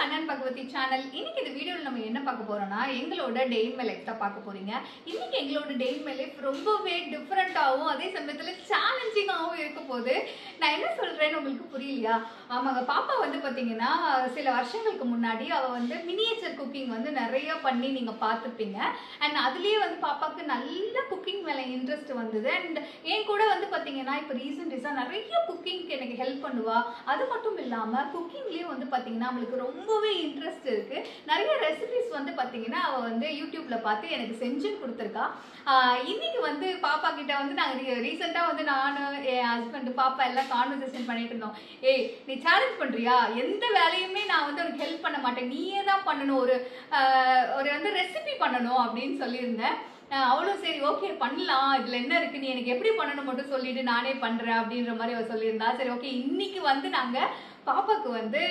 Hanan Bhagavathi channel. இன்னைக்கு இந்த வீடியோல நம்ம என்ன பார்க்க போறோம்னா எங்களோட டே இன் மை லைஃப் தான் பார்க்க போறீங்க. இன்னைக்கு எங்களோட டே இன் மை லைஃப் ரொம்பவே டிஃபரண்டாவும் அதே சமயத்துல சேலஞ்சிங்காவும் இருக்க போகுது. நான் என்ன சொல்றேன்னு உங்களுக்கு புரியலையா? ஆமாங்க, பாப்பா வந்து பாத்தீங்கன்னா சில வருஷங்களுக்கு முன்னாடி அவ வந்து மினியேச்சர் குக்கிங் வந்து நிறைய பண்ணி நீங்க பார்த்துப்பீங்க. அண்ட் அதுலயே வந்து பாப்பாக்கு நல்ல குக்கிங் மேல இன்ட்ரெஸ்ட் வந்தது. அண்ட் என் கூட வந்து பாத்தீங்கன்னா இப்போ ரீசெண்டா நிறைய குக்கிங்க்கு எனக்கு ஹெல்ப் பண்ணுவா. அது மட்டும் இல்லாம குக்கிங்லயே வந்து பாத்தீங்கன்னா அவளுக்கு ரொம்பவே இன்ட்ரெஸ்ட் இருக்கு. நிறைய ரெசிபிஸ் வந்து பாத்தீங்கன்னா அவ வந்து யூடியூப்ல பார்த்து எனக்கு செஞ்சு கொடுத்துருக்கா. இன்னைக்கு வந்து பாப்பா கிட்ட வந்து நாங்க ரீசெண்டா வந்து நானு என் ஹஸ்பண்ட் பாப்பா எல்லாம் கான்வர்சேஷன் பண்ணிட்டு இருந்தோம். ஏய், நீ சேலஞ்ச் பண்றியா? எந்த வேலையுமே நான் வந்து உனக்கு ஹெல்ப் பண்ண மாட்டேன், நீயே தான் பண்ணணும், ஒரு வந்து ரெசிபி பண்ணணும் அப்படின்னு சொல்லியிருந்தேன். அவ்வளோ சரி ஓகே பண்ணலாம், இதுல என்ன இருக்கு, நீ எனக்கு எப்படி பண்ணணும் மட்டும் சொல்லிட்டு நானே பண்றேன் அப்படின்ற மாதிரி அவ சொல்லியிருந்தா. சரி ஓகே, இன்னைக்கு வந்து நாங்க பாப்பாக்கு வந்து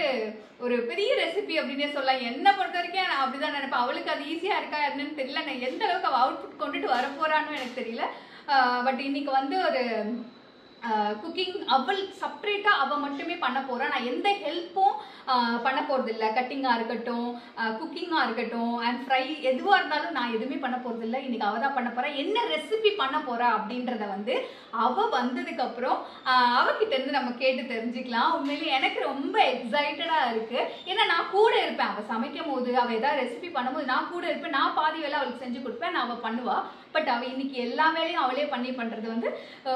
ஒரு பெரிய ரெசிபி அப்படின்னே சொல்லலாம். என்ன பொறுத்த வரைக்கும் நான் அப்படிதான் நினைப்பேன். அவளுக்கு அது ஈஸியா இருக்கா என்னன்னு தெரியல, நான் எந்த அளவுக்கு அவள் அவுட்புட் கொண்டுட்டு வர போறான்னு எனக்கு தெரியல. பட் இன்னைக்கு வந்து ஒரு குக்கிங் அவள் செப்பரேட்டா அவ மட்டுமே பண்ண போறா. நான் எந்த ஹெல்ப்பும் பண்ண போறது இல்லை. கட்டிங்கா இருக்கட்டும், குக்கிங்கா இருக்கட்டும், அண்ட் ஃப்ரை எதுவா இருந்தாலும் நான் எதுவுமே பண்ண போறது இல்லை. இன்னைக்கு அவ தான் பண்ண போறா. என்ன ரெசிபி பண்ண போறா அப்படின்றத வந்து அவ வந்ததுக்கு அப்புறம் அவகிட்ட இருந்து நம்ம கேட்டு தெரிஞ்சுக்கலாம். உண்மையிலேயே எனக்கு ரொம்ப எக்ஸைட்டடா இருக்கு. ஏன்னா நான் கூட இருப்பேன் அவ சமைக்கும் போது, அவ ஏதாவது ரெசிபி பண்ணும்போது நான் கூட இருப்பேன். நான் பாதி வேலை அவளுக்கு செஞ்சு கொடுப்பேன், நான் அவ பண்ணுவா. பட் அவ இன்னைக்கு எல்லா வேலையும் அவளே பண்றது வந்து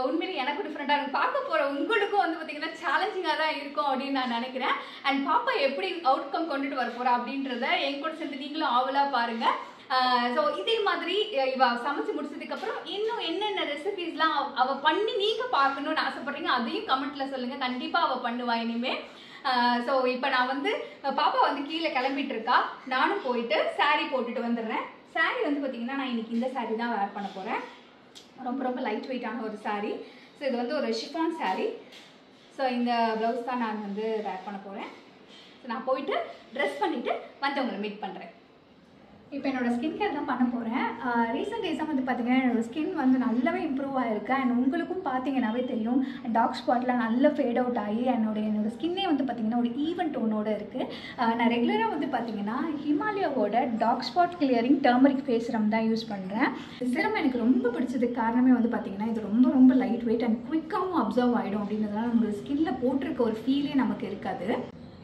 உண்மையிலேயே எனக்கு டிஃப்ரெண்டா இருக்கு. பார்க்க போற உங்களுக்கும் வந்து பாத்தீங்கன்னா சேலஞ்சிங்கா தான் இருக்கும் அப்படின்னு நான் நினைக்கிறேன். அண்ட் பாப்பா எப்படி அவுட்கம் கொண்டுட்டு வர போறா அப்படின்றத என் கூட சேர்ந்து நீங்களும் ஆவலா பாருங்க. ஸோ இதே மாதிரி இவ சமைச்சு முடிச்சதுக்கு அப்புறம் இன்னும் என்னென்ன ரெசிபிஸ்லாம் அவ பண்ணி நீங்க பார்க்கணும்னு ஆசைப்படுறீங்க அதையும் கமெண்ட்ல சொல்லுங்க. கண்டிப்பா அவ பண்ணுவா இனிமே. ஸோ இப்போ நான் வந்து பாப்பா வந்து கீழே கிளம்பிட்டு இருக்கா. நானும் போயிட்டு சாரீ போட்டுட்டு வந்துடுறேன். சாரீ வந்து பார்த்தீங்கன்னா நான் இன்னைக்கு இந்த சாரீ தான் வேர் பண்ண போகிறேன். ரொம்ப ரொம்ப லைட் வெயிட்டான ஒரு சாரீ. ஸோ இது வந்து ஒரு ஷிஃபான் சாரீ. ஸோ இந்த ப்ளவுஸ் தான் நான் வந்து வேர் பண்ண போகிறேன். ஸோ நான் போயிட்டு ட்ரெஸ் பண்ணிவிட்டு வந்து உங்களை மீட் பண்ணுறேன். இப்போ என்னோட ஸ்கின் கேர் தான் பண்ண போகிறேன். ரீசெண்ட் டேஸாக வந்து பார்த்தீங்கன்னா என்னோடய ஸ்கின் வந்து நல்லாவே இம்ப்ரூவ் ஆகிருக்கு. அண்ட் உங்களுக்கும் பார்த்தீங்கன்னாவே தெரியும், டார்க் ஸ்பாட்லாம் நல்லா ஃபேட் அவுட் ஆகி என்னோட ஸ்கின்னே வந்து பார்த்தீங்கன்னா ஒரு ஈவன் டோனோடு இருக்குது. நான் ரெகுலராக வந்து பார்த்தீங்கன்னா ஹிமாலயாவோட dark spot clearing turmeric face serum தான் யூஸ் பண்ணுறேன். சிரம் எனக்கு ரொம்ப பிடிச்சதுக்கு காரணமே வந்து பார்த்தீங்கன்னா இது ரொம்ப ரொம்ப லைட் வெயிட் அண்ட் குயிக்காகவும் அப்சர்வ் ஆகிடும். அப்படின்றதுனால நம்மளோட ஸ்கின்னில் போட்டிருக்க ஒரு ஃபீலே நமக்கு இருக்காது.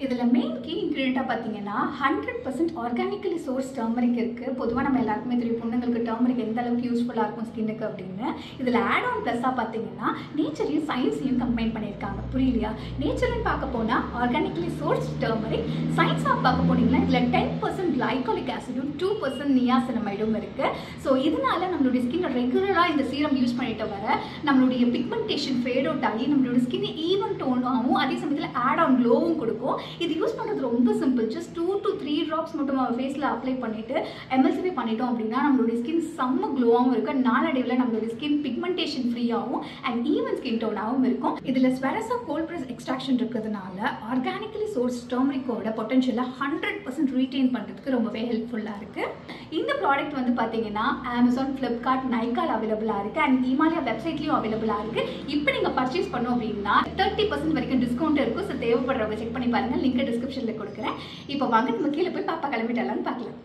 இதில் மெயின் கீ இன்க்ரீடியண்ட்டாக பார்த்தீங்கன்னா 100% ஆர்கானிக்கலி சோர்ஸ் டர்மரிக் இருக்குது. பொதுவாக நம்ம எல்லாருக்குமே தெரியும் பொண்ணுங்களுக்கு டர்மரிக் எந்த அளவுக்கு யூஸ்ஃபுல்லாக இருக்கும் ஸ்கின்னுக்கு அப்படின்னு. இதில் ஆட் ஆன் ப்ளஸ்ஸாக பார்த்தீங்கன்னா நேச்சரையும் சயின்ஸையும் கம்பைன் பண்ணியிருக்காங்க. புரியலையா? நேச்சர்னு பார்க்க போனால் ஆர்கானிக்கலி சோர்ஸ் டர்மரிக், சயின்ஸாக பார்க்க போனீங்கன்னா இதில் 10% கிளைகாலிக் ஆசிடும் 2% நியாசினமைடும் இருக்குது. ஸோ இதனால நம்மளுடைய ஸ்கின் ரெகுலராக இந்த சீரம் யூஸ் பண்ணிட்டு வர நம்மளுடைய பிக்மெண்டேஷன் ஃபேட் அவுட் ஆகி நம்மளோட ஸ்கின் ஈவன் டோனாகவும் அதே சமயத்தில் ஆட் ஆன் க்ளோவும் கொடுக்கும். இது யூஸ் பண்ணுறது ரொம்ப சிம்பிள். ஜஸ்ட் 2 to 3 ட்ராப்ஸ் மட்டும் நம்ம ஃபேஸில் அப்ளை பண்ணிவிட்டு எம்எல்சிபி பண்ணிட்டோம் அப்படின்னா நம்மளுடைய ஸ்கின் செம்ம க்ளோவாகவும் இருக்கும். நாளடைவில் நம்மளுடைய ஸ்கின் பிக்மெண்டேஷன் ஃப்ரீயாகவும் அண்ட் ஈவன் ஸ்கின் டோனாகவும் இருக்கும். இதில் ஸ்வெரஸா கோல்ட் ப்ரெஸ் எக்ஸ்ட்ராக்ஷன் இருக்கிறதுனால ஆர்கானிக்கலி சோர்ஸ் டர்மரிக்கோட பொட்டன்ஷியலை 100% ரீட்டைன் பண்ணுறதுக்கு ரொம்பவே ஹெல்ப்ஃபுல்லாக இருக்குது. இந்த ப்ராடக்ட் வந்து பார்த்தீங்கன்னா அமேசான், ஃப்ளிப்கார்ட், நைக்கால் அவைலபிளாக இருக்குது. அண்ட் ஹிமாலயா வெப்சைட்லேயும் அவைலபிளாக இருக்குது. இப்போ நீங்கள் பர்ச்சேஸ் பண்ணோம் அப்படின்னா 30% வரைக்கும் டிஸ்கவுண்ட் இருக்கும். ஸோ தேவைப்படுறவங்க செக் பண்ணி பாருங்கள். லிங்க் டிஸ்கிரிப்ஷன்ல கொடுக்குறேன். இப்போ வாங்க நம்ம கீழே போய் பாப்பா கிளம்பிட்டாலான்னு பார்க்கலாம்.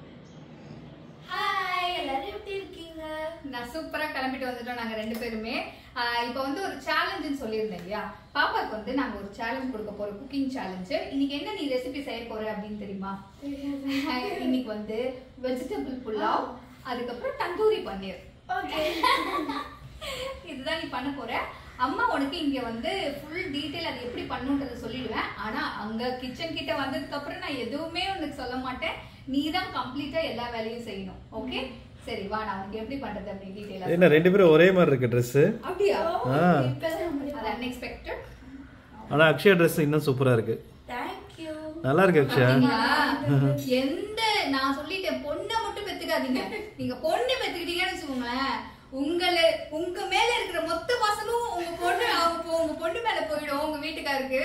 ஹாய், எல்லாரும் எப்படி இருக்கீங்க? நான் சூப்பரா கிளம்பிட்டு வந்துட்டோம் நாங்க ரெண்டு பேருமே. இப்போ வந்து ஒரு சேலஞ்சுன்னு சொல்லியிருந்தேன் இல்லையா? பாப்பாக்கு வந்து நாங்க ஒரு சேலஞ்ச் கொடுக்க போறோம், குக்கிங் சேலஞ்ச். இன்னைக்கு என்ன நீ ரெசிபி செய்ய போற அப்படின்னு தெரியுமா? இன்னைக்கு வந்து வெஜிடபிள் புலாவ், அதுக்கப்புறம் தந்தூரி பன்னீர். இதுதான் நீ பண்ண போற. அம்மா உனக்கு இங்க வந்து ஃபுல் டீடைல் அது எப்படி பண்ணுன்றதை சொல்லிடுவேன். ஆனா அங்க கிச்சன் கிட்ட வந்ததுக்கு அப்புறம் நான் எதுவுமே உனக்கு சொல்ல மாட்டேன். நீ தான் கம்ப்ளீட்டா எல்லா வேலையும் செய்யணும். ஓகே? சரி வா, நான் உனக்கு எப்படி பண்றது அப்படி டீடைலா. என்ன ரெண்டு பேரும் ஒரே மாதிரி இருக்கு Dress? அப்படியா? அது அன்எக்ஸ்பெக்டட். ஆனா அக்ஷயா Dress இன்னும் சூப்பரா இருக்கு. Thank you. நல்லா இருக்கு அக்ஷயா. எந்த நான் சொல்லிட்டேன், பொண்ணை மட்டும் பெத்துக்காதீங்க. நீங்க பொண்ணு பெத்துக்கிட்டீங்கன்னு வச்சுக்கோங்களேன், உங்க மேல இருக்கிற மொத்த பாசமும் உங்க பொண்ணு மேல போயிடும், உங்க வீட்டுக்காருக்கு.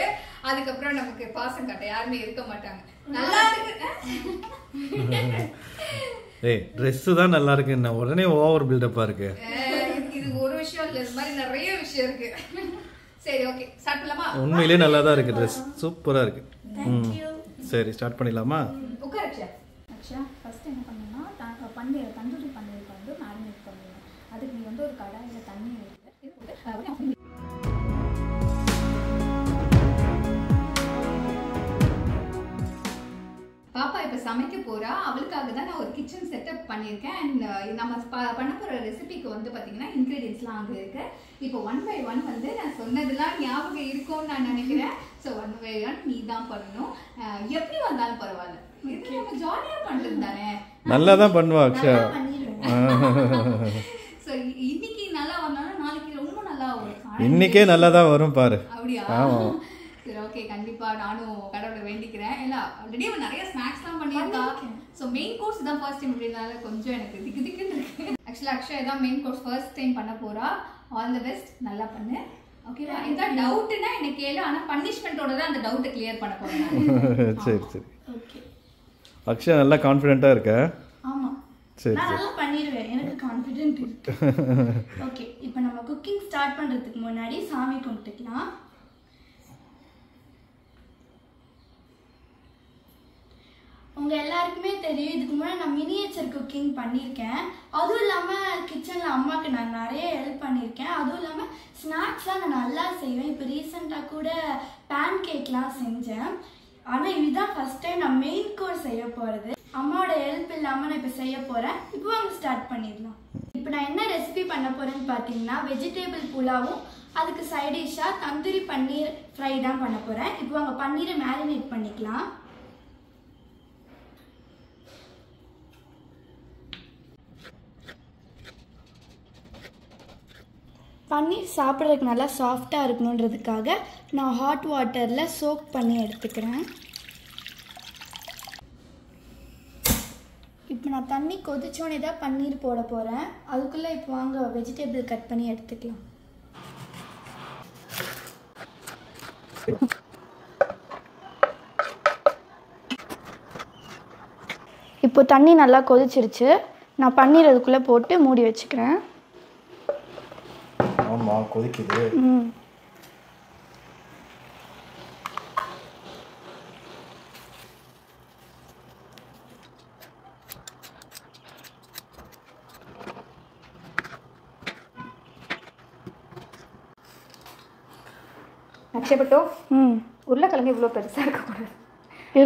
அதுக்கப்புறம் நமக்கு பாசம் காட்ட யாருமே இருக்க மாட்டாங்க. நல்லா இருக்கு. ஏய், Dress தான் நல்லா இருக்கு. நான் உடனே ஓவர் பில்டப்பா இருக்கு. இது ஒரு விஷயம் இல்ல, இந்த மாதிரி நிறைய விஷயம் இருக்கு. சரி ஓகே, ஸ்டார்ட் பண்ணலாமா? உண்மையிலேயே நல்லா தான் இருக்கு Dress. சூப்பரா இருக்கு. சரி ஸ்டார்ட் பண்ணிடலாமா? உட்கார் அக்ஷயா. ஆக்சுவலாக ஃபஸ்ட்டு என்ன பண்ணணும்னா பன்னீர் தந்தூரி பன்னீருக்கு வந்து மேரினேட் பண்ணிடணும். அதுக்கு நீ வந்து ஒரு கடாயில் தண்ணி எடுத்து பாப்பா இப்போ சமைக்க போறா. அவளுக்காக தான் நான் ஒரு கிச்சன் செட்டப் பண்ணியிருக்கேன். அண்ட் நம்ம பண்ண போகிற ரெசிபிக்கு வந்து பார்த்தீங்கன்னா இன்க்ரீடியன்ஸ்லாம் அங்கே இருக்கு. இப்போ 1 by 1 வந்து நான் சொன்னதெல்லாம் ஞாபகம் இருக்கும்னு நான் நினைக்கிறேன். ஸோ 1 by 1 நீ தான் பண்ணணும். எப்படி வந்தாலும் பரவாயில்ல, இது நம்ம ஜாலியாக பண்ணுறது தானே. நல்லா தான் பண்ணுவா அக்ஷயா. ஸோ இன்னைக்கு நல்லா வந்தாலும் நாளைக்கு ரொம்ப நல்லா வரும். இன்னைக்கே நல்லா தான் வரும் பாரு. அப்படியா? சரி, ஓகே. கண்டிப்பா நானும் கடவுளை வேண்டிக்கிறேன். இல்ல ஆல்ரெடி அவன் நிறைய ஸ்நாக்ஸ்லாம் பண்ணியிருக்கா. ஸோ மெயின் கோர்ஸ் தான் ஃபர்ஸ்ட் டைம் அப்படினால கொஞ்சம் எனக்கு திக்கு திக்குன்னு இருக்கு. ஆக்சுவலாக அக்ஷயா தான் மெயின் கோர்ஸ் ஃபர்ஸ்ட் டைம் பண்ண போறா. ஆல் தி பெஸ்ட், நல்லா பண்ணு. ஓகேவா? ஏதாவது டவுட்னா எனக்கு கேளு. ஆனால் பனிஷ்மெண்ட்டோட தான் அந்த டவுட்டை கிளியர் பண்ண போறேன். சரி சரி. ஓகே. அக்ஷயா நல்லா கான்ஃபிடென்ட்டாக இருக்க. ஆமாம், சரி நான் சரி. நல்லா பண்ணிடுவேன், எனக்கு கான்ஃபிடென்ட் இருக்கு. ஓகே, இப்போ நம்ம குக்கிங் ஸ்டார்ட் பண்ணுறதுக்கு முன்னாடி சாமி கும்பிட்டுக்கலாம். உங்கள் எல்லாருக்குமே தெரியும், இதுக்கு முன்னாடி நான் மினியேச்சர் குக்கிங் பண்ணியிருக்கேன். அதுவும் இல்லாமல் கிச்சனில் அம்மாவுக்கு நான் நிறைய ஹெல்ப் பண்ணியிருக்கேன். அதுவும் இல்லாமல் ஸ்நாக்ஸ்லாம் நான் நல்லா செய்வேன். இப்போ ரீசெண்டாக கூட பேன் கேக்லாம் செஞ்சேன். ஆனால் இதுதான் ஃபஸ்ட் டைம் நான் மெயின் கோர்ஸ் செய்ய போகிறது. அம்மாவோட ஹெல்ப் இல்லாமல் நான் இப்போ செய்ய போகிறேன். இப்போ வாங்க ஸ்டார்ட் பண்ணிடலாம். இப்போ நான் என்ன ரெசிபி பண்ண போகிறேன்னு பார்த்தீங்கன்னா வெஜிடேபிள் புலாவும் அதுக்கு சைட் டிஷ்ஷாக தந்தூரி பன்னீர் ஃப்ரை தான் பண்ண போகிறேன். இப்போ வாங்க பன்னீரை மேரினேட் பண்ணிக்கலாம். பன்னீர் சாப்பிட்றதுக்கு நல்லா சாஃப்டாக இருக்கணுன்றதுக்காக நான் ஹாட் வாட்டரில் சோக் பண்ணி எடுத்துக்கிறேன். இப்போ நான் தண்ணி கொதிச்சோன்னே தான் பன்னீர் போட போகிறேன். அதுக்குள்ளே இப்போ வாங்க வெஜிடபிள் கட் பண்ணி எடுத்துக்கலாம். இப்போ தண்ணி நல்லா கொதிச்சிருச்சு. நான் பன்னீர் அதுக்குள்ளே போட்டு மூடி வச்சுக்கிறேன். ஆமாம், கொதிக்குது. அக்ஷயப்பட்டோ, உருளைக்கிழங்கு இவ்வளோ பெருசாக இருக்கக்கூடாது,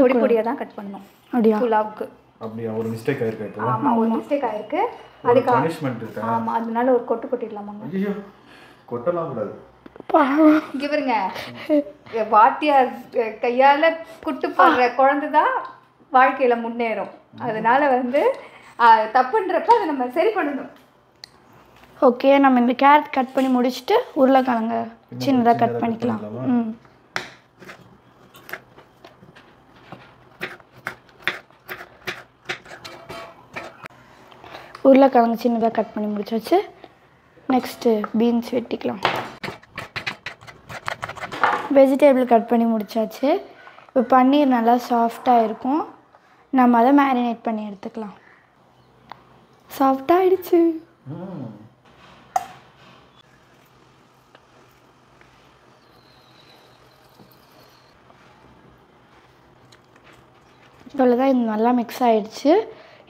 பொடி பொடியாக தான் கட் பண்ணணும். அப்படியா? புலாவுக்கு அப்படியா? ஒரு மிஸ்டேக் ஆயிருக்கு இப்போ. ஆமாம், ஒரு மிஸ்டேக் ஆயிருக்கு. அதுக்கு பனிஷ்மெண்ட் இருக்கு. ஆமாம், அதனால ஒரு கொட்டு கொட்டிடலாமாங்க. ஐயோ, கொட்டலாம் கூடாது. இங்கே பாருங்க, வாத்தியார் கையால் குட்டு போடுற குழந்தை தான் வாழ்க்கையில் முன்னேறும். அதனால வந்து தப்புன்றப்ப அதை நம்ம சரி பண்ணணும். ஓகே, நம்ம இந்த கேரட் கட் பண்ணி முடிச்சுட்டு உருளைக்கிழங்கு சின்னதாக கட் பண்ணிக்கலாம். உருளைக்கிழங்கு சின்னதாக கட் பண்ணி முடிச்சாச்சு. நெக்ஸ்ட்டு பீன்ஸ் வெட்டிக்கலாம். வெஜிடபிள் கட் பண்ணி முடிச்சாச்சு. இப்போ பன்னீர் நல்லா சாஃப்டாக இருக்கும். நம்ம அதை மேரினேட் பண்ணி எடுத்துக்கலாம். சாஃப்டாக ஆயிடுச்சு. இவ்வளோதான், இது நல்லா மிக்ஸ் ஆகிடுச்சு.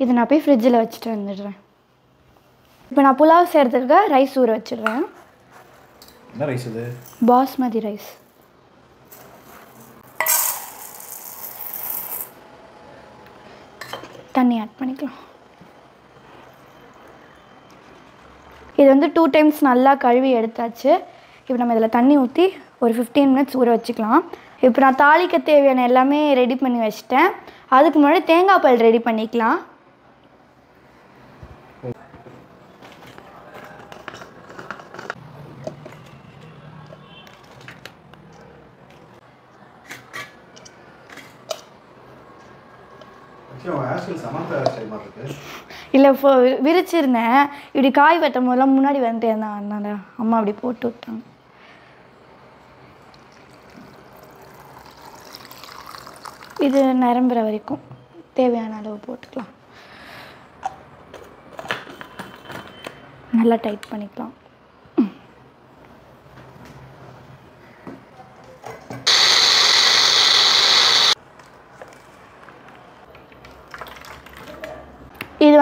இதை நான் போய் ஃப்ரிட்ஜில் வச்சுட்டு வந்துடுறேன். இப்போ நான் புலாவ் செய்கிறதுக்கு ரைஸ் ஊற வச்சிடுறேன். என்ன ரைஸ் இது? பாஸ்மதி ரைஸ். தண்ணி ஆட் பண்ணிக்கலாம். இது வந்து 2 டைம்ஸ் நல்லா கழுவி எடுத்தாச்சு. இப்போ நம்ம இதில் தண்ணி ஊற்றி ஒரு 15 மினிட்ஸ் ஊற வச்சுக்கலாம். இப்போ நான் தாளிக்க தேவையான எல்லாமே ரெடி பண்ணி வச்சிட்டேன். அதுக்கு முன்னாடி தேங்காய் பால் ரெடி பண்ணிக்கலாம். இல்லை, விரிச்சிருந்தேன். இப்படி காய் வெட்டும் போதெல்லாம் முன்னாடி வந்துட்டே இருந்தான். அதனால அம்மா அப்படி போட்டு விட்டாங்க. இது நிரம்புற வரைக்கும் தேவையான அளவு போட்டுக்கலாம். நல்லா டைட் பண்ணிக்கலாம்.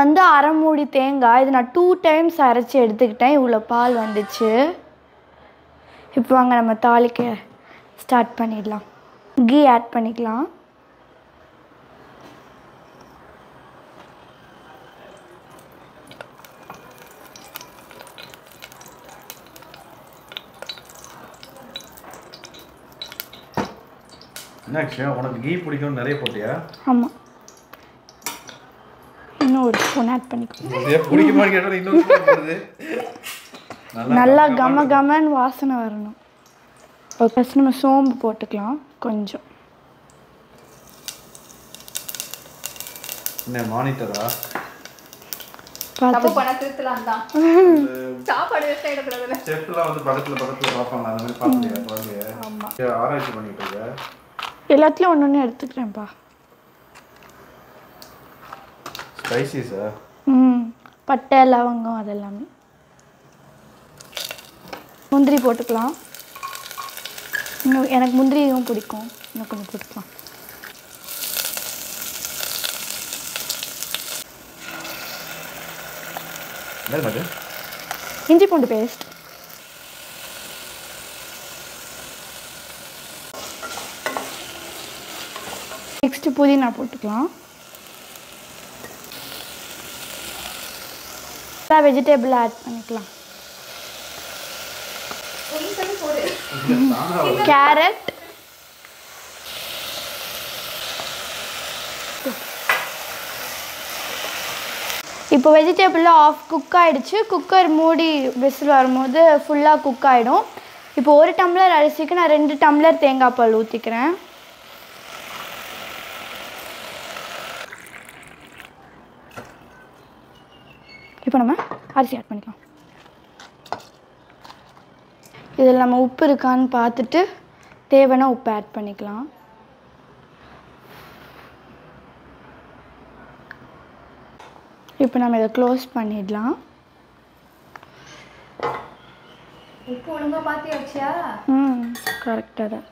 வந்து அரை மூடி தேங்காய். இது நான் 2 டைம்ஸ் அரைச்சி எடுத்துக்கிட்டேன். இவ்வளோ பால் வந்துச்சு. இப்போ வாங்க நம்ம தாளிக்க ஸ்டார்ட் பண்ணிடலாம். கீ ஆட் பண்ணிக்கலாம். என்ன உனக்கு கீ பிடிக்கும் நிறைய போட்டியா? ஆமாம், இன்னும் ஒரு ஸ்பூன் ஆட் பண்ணிக்கலாம். பிடிக்குமா கேட்டால் இன்னொரு ஸ்பூன் போடுது. நல்லா கம கமன்னு வாசனை வரணும். ஃபஸ்ட் நம்ம சோம்பு போட்டுக்கலாம் கொஞ்சம். என்ன மானிட்டரா? தப்பு பண்ண திருத்தலாம் தான். சாப்பாடு வேஸ்ட் ஆயிடக்கூடாதுல்ல. செஃப்லாம் வந்து பக்கத்துல பார்ப்பாங்க. அந்த மாதிரி பார்க்கலையா குழந்தைய? ஆமாம், ஆராய்ச்சி பண்ணிட்டு இருக்க. எல்லாத்துலேயும் ஒன்று ஒன்று எடுத்துக்கிறேன்ப்பா. ஸ்பைசிஸா? பட்டை லவங்கம் அதெல்லாமே. முந்திரி போட்டுக்கலாம். இன்னும் எனக்கு முந்திரியும் பிடிக்கும், இன்னும் கொஞ்சம் போட்டுக்கலாம். இஞ்சி பூண்டு பேஸ்ட். நெக்ஸ்ட் புதினா போட்டுக்கலாம். வெஜிடபிள் ஆட் பண்ணிக்கலாம். கேரட், இப்போ வெஜிடபிளில் ஆஃப் குக் ஆகிடுச்சு. குக்கர் மூடி விசில் வரும்போது ஃபுல்லாக குக் ஆகிடும். இப்போ 1 டம்ளர் அரிசிக்கு நான் 2 டம்ளர் தேங்காய் பால் ஊற்றிக்கிறேன். இப்போ நம்ம அரிசி ஆட் பண்ணிக்கலாம். இதில் நம்ம உப்பு இருக்கான்னு பார்த்துட்டு தேவைன்னா உப்பு ஆட் பண்ணிக்கலாம். இப்போ நம்ம இதை க்ளோஸ் பண்ணிடலாம். உப்பு ஒழுங்கா பார்த்து வச்சியா? கரெக்டாக தான் இருக்கு.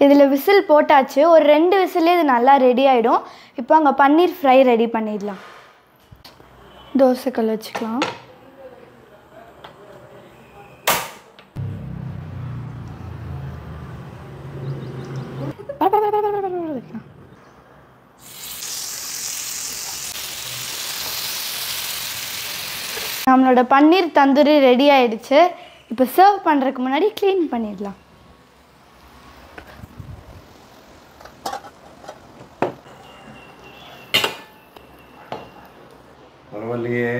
இதில் விசில் போட்டாச்சு. ஒரு 2 விசிலே இது நல்லா ரெடி ஆகிடும். இப்போ அங்கே பன்னீர் ஃப்ரை ரெடி பண்ணிடலாம். தோசைக்கல் வச்சுக்கலாம். நம்மளோட பன்னீர் தந்தூரி ரெடி ஆயிடுச்சு. இப்போ சர்வ் பண்ணுறதுக்கு முன்னாடி க்ளீன் பண்ணிடலாம். பரவாயில்லையே,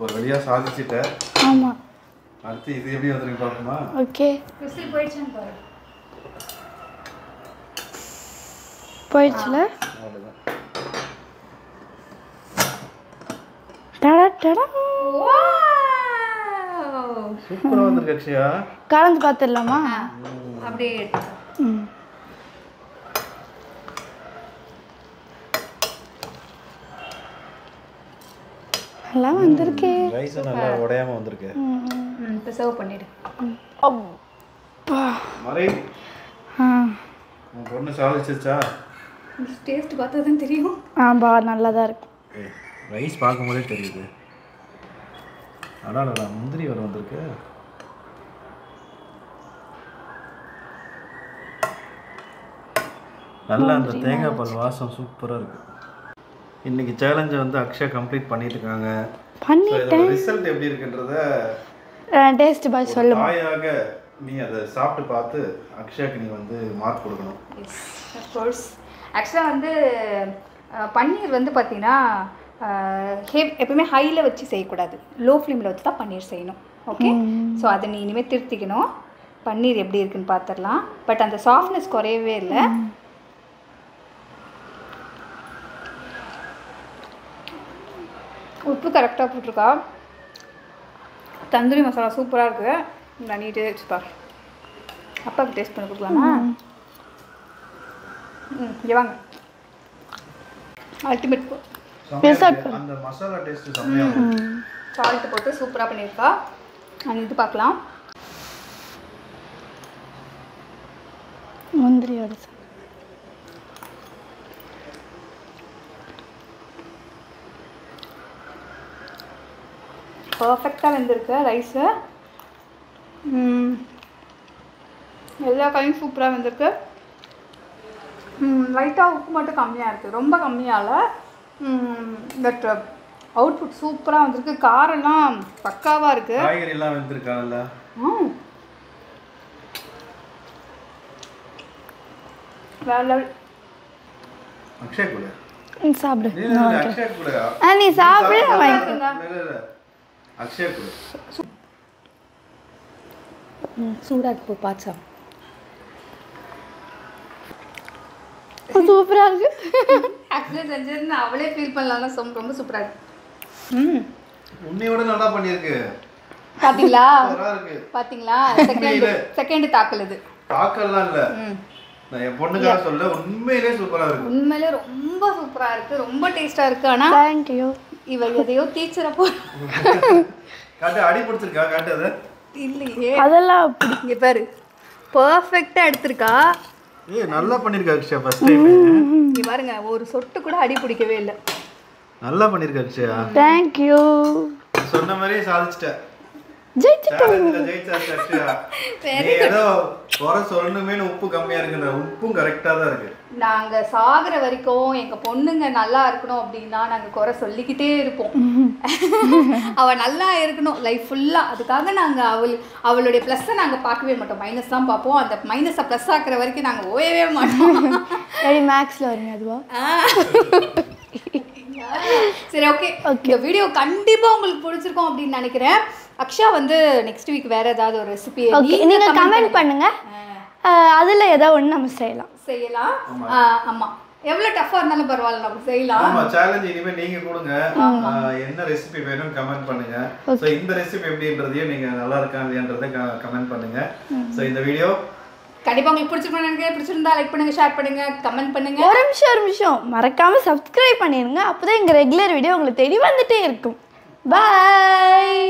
ஒரு வழியாக சாதிச்சுட்ட. ஆமாம், அடுத்து இது எப்படி வந்துருக்கு பார்ப்போமா? ஓகே. விசில் போயிடுச்சுன்னு பாரு. போயிடுச்சுல? அவ்வளோதான். டடா டடா. சூப்பராக வந்துருக்கு அக்ஷயா. கலந்து பார்த்துடலாமா? அப்படியே நல்லா வந்திருக்கே. ரைஸ் நல்லா உடையாம வந்திருக்கு. இப்போ சர்வ் பண்ணிடு. அப்பா மறை உன் பொண்ணு சாதிச்சிருச்சா? டேஸ்ட் பார்த்தா தான் தெரியும். ஆம்பா நல்லா தான் இருக்கு. ரைஸ் பார்க்கும்போதே தெரியுது. அடாடா, முந்திரி வர வந்திருக்கு. நல்லா அந்த தேங்காய் பால் வாசம் சூப்பராக இருக்கு. இன்னைக்கு சேலஞ்சை வந்து அக்ஷயா கம்ப்ளீட் பண்ணிட்டு இருக்காங்க. பண்ணிட்டேன். ரிசல்ட் எப்படி இருக்குன்றத டேஸ்ட் பாய் சொல்லுமா? தாயாக நீ அதை சாப்பிட்டு பார்த்து அக்ஷயாக்கு நீ வந்து மார்க் கொடுக்கணும். Yes of course. ஆக்சுவலாக வந்து பன்னீர் வந்து பார்த்தீங்கன்னா எப்பவுமே ஹையில் வச்சு செய்யக்கூடாது, லோ ஃப்ளேமில் வச்சு தான் பன்னீர் செய்யணும். ஓகே, ஸோ அதை நீ இனிமேல் திருத்திக்கணும். பன்னீர் எப்படி இருக்குன்னு பார்த்துடலாம். பட் அந்த சாஃப்ட்னஸ் குறையவே இல்லை. உப்பு கரெக்டாக போட்டிருக்கா. தந்தூரி மசாலா சூப்பராக இருக்குது. நான் நீ டேஸ்ட் பாரு. அப்பாவுக்கு டேஸ்ட் பண்ணி கொடுக்கலாமா? இங்கே வாங்க. அல்டிமேட் அந்த மசாலா டேஸ்ட் செம்மையா இருக்கு. சால்ட் போட்டு சூப்பராக பண்ணியிருக்கா. இது பார்க்கலாம். முந்திரியோட பர்ஃபெக்டாக வெந்திருக்கு ரைஸு. எல்லா காயும் சூப்பராக வெந்திருக்கு. லைட்டாக உப்பு மட்டும் கம்மியாக இருக்குது, ரொம்ப கம்மியால். பட் அவுட்புட் சூப்பராக வந்திருக்கு. காரெல்லாம் பக்காவாக இருக்குது. காய்கறிலாம் வெந்திருக்காங்கல்ல. வேற லெவல். அக்ஷய் கூட சாப்பிடு. அக்ஷய் கூட நீ சாப்பிடு. அக்ஷய் கூட சூடாக போ பாச்சா. சூப்பராக இருக்கு. ஆக்சுவலி செஞ்சது அவளே ஃபீல் பண்ணலாம். ரொம்ப சூப்பராக இருக்கு. உன்னையோட நல்லா பண்ணியிருக்கு. பார்த்தீங்களா இருக்கு. பார்த்தீங்களா? செகண்ட் தாக்கல் இது. தாக்கல்லாம் இல்லை, நான் என் பொண்ணுக்காக சொல்ல. உண்மையிலே சூப்பராக இருக்கு. உண்மையிலே ரொம்ப சூப்பராக இருக்குது, ரொம்ப டேஸ்ட்டாக இருக்குது. ஆனால் தேங்க்யூ. இவ எதையோ டீச்சரப்போ காட்டு அடி பிடிச்சிருக்கா, காட்டு அதை. இல்லையே, அதெல்லாம் இங்கே பாரு, பர்ஃபெக்டாக எடுத்திருக்கா. நல்லா பண்ணியிருக்கா அக்ஷயா. ஃபர்ஸ்ட் டைம் நீ பாருங்க, ஒரு சொட்டு கூட அடி பிடிக்கவே இல்லை. நல்லா பண்ணியிருக்கா அக்ஷயா. தேங்க்யூ. சொன்ன மாதிரியே சாதிச்சிட்டேன். ஏதோ குறை சொல்லணுமே, உப்பு கம்மியா இருக்குன்ற உப்பும் கரெக்டா தான் இருக்கு. நாங்க சாகுற வரைக்கும் எங்க பொண்ணுங்க நல்லா இருக்கணும் அப்படின்னா நாங்க குறை சொல்லிக்கிட்டே இருப்போம். அவ நல்லா இருக்கணும் லைஃப் ஃபுல்லா, அதுக்காக நாங்க அவளுடைய பிளஸ்ஸை நாங்க பார்க்கவே மாட்டோம், மைனஸ் தான் பார்ப்போம். அந்த மைனஸை பிளஸ் ஆக்குற வரைக்கும் நாங்க ஓயவே மாட்டோம். மேக்ஸ்ல வருங்க அதுவா. சரி, ஓகே. இந்த வீடியோ கண்டிப்பா உங்களுக்கு பிடிச்சிருக்கும் அப்படின்னு நினைக்கிறேன். அக்ஷா வந்து நெக்ஸ்ட் வீக் வேற ஏதாவது ஒரு ரெசிபி நீங்க கமெண்ட் பண்ணுங்க, அதுல ஏதாவது ஒன்று நம்ம செய்யலாம். ஆமா, எவ்வளவு டஃபா இருந்தாலும் பரவாயில்ல, நம்ம செய்யலாம். ஆமா, சேலஞ்ச் இனிமே நீங்க கொடுங்க. என்ன ரெசிபி வேணும் கமெண்ட் பண்ணுங்க. சோ இந்த ரெசிபி எப்படின்றதையும் நீங்க நல்லா இருக்கான்றதை கமெண்ட் பண்ணுங்க. சோ இந்த வீடியோ கண்டிப்பா உங்களுக்கு பிடிச்சிருந்தா லைக் பண்ணுங்க, ஷேர் பண்ணுங்க, கமெண்ட் பண்ணுங்க. ஒரு நிமிஷம் மறக்காம சப்ஸ்கிரைப் பண்ணிருங்க. அப்பதான் எங்க ரெகுலர் வீடியோ உங்களுக்கு தேடி வந்துட்டே இருக்கும். பாய்.